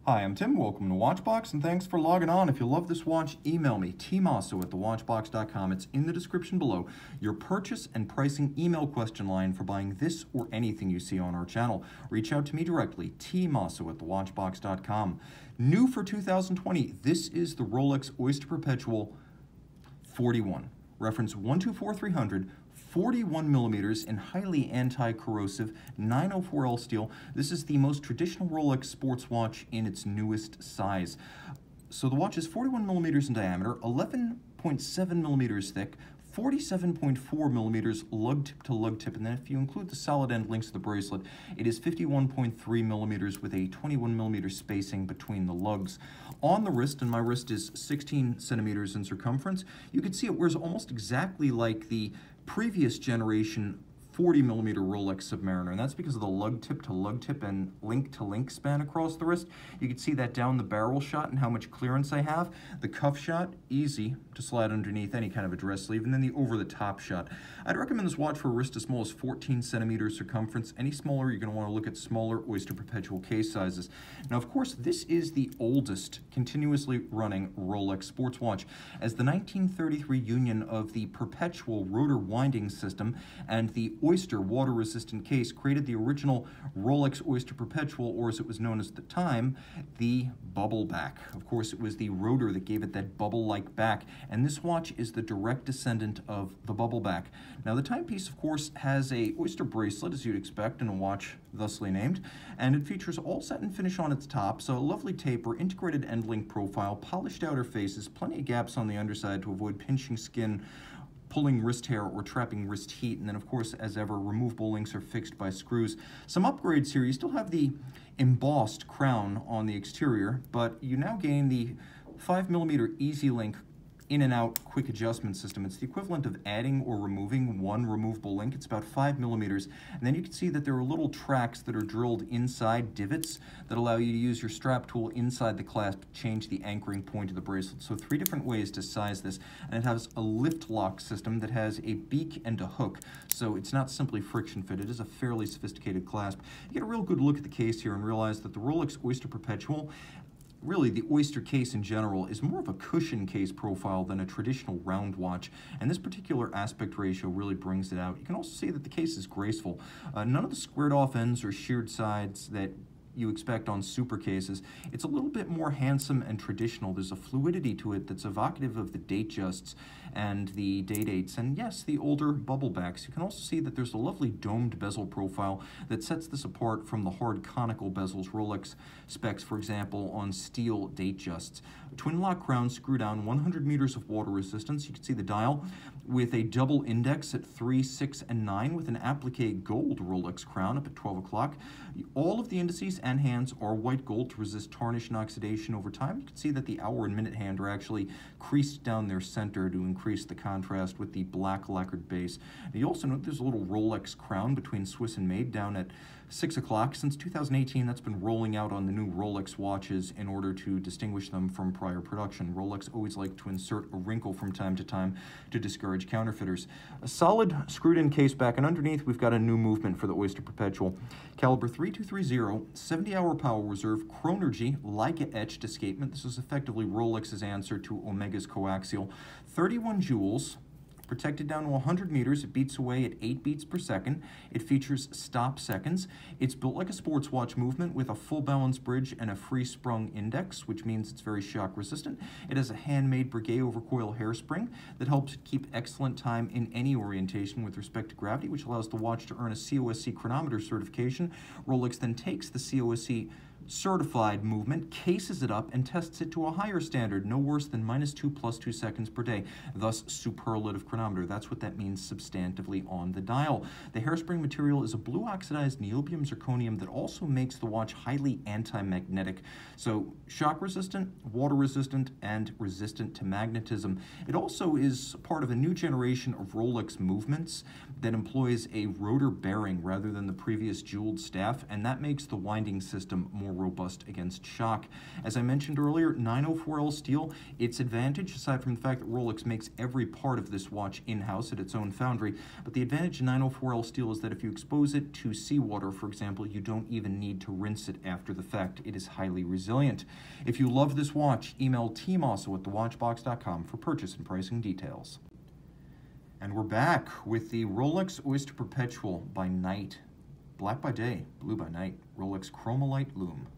Hi, I'm Tim. Welcome to Watchbox, and thanks for logging on. If you love this watch, email me, tmosso at thewatchbox.com. It's in the description below. Your purchase and pricing email question line for buying this or anything you see on our channel. Reach out to me directly, tmosso at thewatchbox.com. New for 2020, this is the Rolex Oyster Perpetual 41. Reference 124300. 41 millimeters in highly anti-corrosive 904L steel. This is the most traditional Rolex sports watch in its newest size. So the watch is 41 millimeters in diameter, 11.7 millimeters thick, 47.4 millimeters lug tip to lug tip, and then if you include the solid end links to the bracelet, it is 51.3 millimeters with a 21 millimeter spacing between the lugs. On the wrist, and my wrist is 16 centimeters in circumference, you can see it wears almost exactly like the previous generation 40 millimeter Rolex Submariner, and that's because of the lug tip and link to link span across the wrist. You can see that down the barrel shot and how much clearance I have. The cuff shot, easy to slide underneath any kind of a dress sleeve, and then the over the top shot. I'd recommend this watch for a wrist as small as 14 centimeters circumference. Any smaller, you're going to want to look at smaller Oyster Perpetual case sizes. Now, of course, this is the oldest continuously running Rolex sports watch, as the 1933 union of the Perpetual rotor winding system and the Oyster water-resistant case created the original Rolex Oyster Perpetual, or as it was known as at the time, the bubble back. Of course, it was the rotor that gave it that bubble-like back, and this watch is the direct descendant of the bubble back. Now, the timepiece, of course, has a Oyster bracelet, as you'd expect in a watch thusly named, and it features all satin finish on its top, so a lovely taper, integrated end link profile, polished outer faces, plenty of gaps on the underside to avoid pinching skin, pulling wrist hair, or trapping wrist heat. And then, of course, as ever, removable links are fixed by screws. Some upgrades here. You still have the embossed crown on the exterior, but you now gain the 5 millimeter Easy Link in and out quick adjustment system. It's the equivalent of adding or removing one removable link. It's about 5 millimeters. And then you can see that there are little tracks that are drilled inside divots that allow you to use your strap tool inside the clasp to change the anchoring point of the bracelet. So 3 different ways to size this. And it has a lift lock system that has a beak and a hook. So it's not simply friction fit. It is a fairly sophisticated clasp. You get a real good look at the case here and realize that the Rolex Oyster Perpetual, really, the Oyster case in general, is more of a cushion case profile than a traditional round watch, and this particular aspect ratio really brings it out. You can also see that the case is graceful. None of the squared off ends or sheared sides that you expect on super cases. It's a little bit more handsome and traditional. There's a fluidity to it that's evocative of the date justs and the day dates, and yes, the older bubble backs. You can also see that there's a lovely domed bezel profile that sets this apart from the hard conical bezels Rolex specs, for example, on steel date justs. A twin lock crown screw down, 100 meters of water resistance. You can see the dial with a double index at 3, 6, and 9 with an applique gold Rolex crown up at 12 o'clock. All of the indices and hands are white gold to resist tarnish and oxidation over time. You can see that the hour and minute hand are actually creased down their center to increase the contrast with the black lacquered base. And you also note there's a little Rolex crown between Swiss and Made down at 6 o'clock. Since 2018, that's been rolling out on the new Rolex watches in order to distinguish them from prior production. Rolex always like to insert a wrinkle from time to time to discourage counterfeiters. A solid screwed-in case back, and underneath we've got a new movement for the Oyster Perpetual. Caliber 3230, 70-hour power reserve, Chronergy Leica etched escapement. This is effectively Rolex's answer to Omega's coaxial. 31 jewels. Protected down to 100 meters, it beats away at 8 beats per second. It features stop seconds. It's built like a sports watch movement with a full balance bridge and a free sprung index, which means it's very shock resistant. It has a handmade Breguet overcoil hairspring that helps keep excellent time in any orientation with respect to gravity, which allows the watch to earn a COSC chronometer certification. Rolex then takes the COSC certified movement, cases it up, and tests it to a higher standard, no worse than -2 + 2 seconds per day, thus superlative chronometer. That's what that means substantively on the dial. The hairspring material is a blue oxidized niobium zirconium that also makes the watch highly anti-magnetic, so shock resistant, water resistant, and resistant to magnetism. It also is part of a new generation of Rolex movements that employs a rotor bearing rather than the previous jeweled staff, and that makes the winding system more robust against shock. As I mentioned earlier, 904L steel, its advantage, aside from the fact that Rolex makes every part of this watch in-house at its own foundry, but the advantage of 904L steel is that if you expose it to seawater, for example, you don't even need to rinse it after the fact. It is highly resilient. If you love this watch, email tmosso at thewatchbox.com for purchase and pricing details. And we're back with the Rolex Oyster Perpetual by night. Black by day, blue by night. Rolex Chromolite Lume.